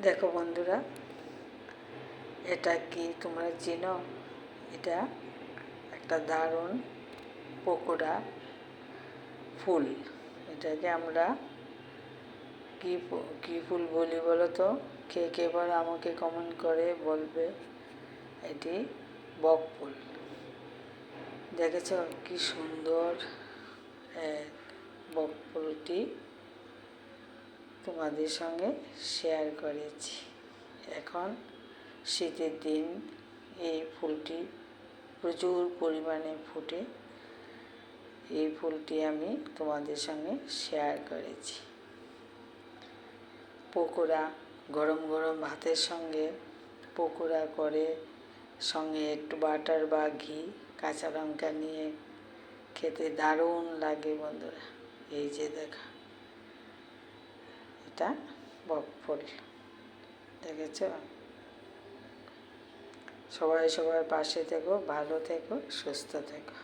দেখো বন্ধুরা, এটা কি তোমরা চেনো? এটা একটা দারুণ পকোড়া ফুল। এটাকে আমরা কি ফুল বলি বলো তো? কে কে এবার আমাকে কমেন্ট করে বলবে। এটি বক ফুল। দেখেছ কি সুন্দর বক ফুলটি তোমাদের সঙ্গে শেয়ার করেছি। এখন শীতের দিন এই ফুলটি প্রচুর পরিমাণে ফোটে। এই ফুলটি আমি তোমাদের সঙ্গে শেয়ার করেছি। পকোড়া গরম গরম ভাতের সঙ্গে পকোড়া করে, সঙ্গে একটু বাটার বা ঘি, কাঁচা লঙ্কা নিয়ে খেতে দারুণ লাগে বন্ধুরা। এই যে দেখা, এটা বক ফুল। দেখেছ? সবাই সবার পাশে থেকো, ভালো থেকো, সুস্থ থেকো।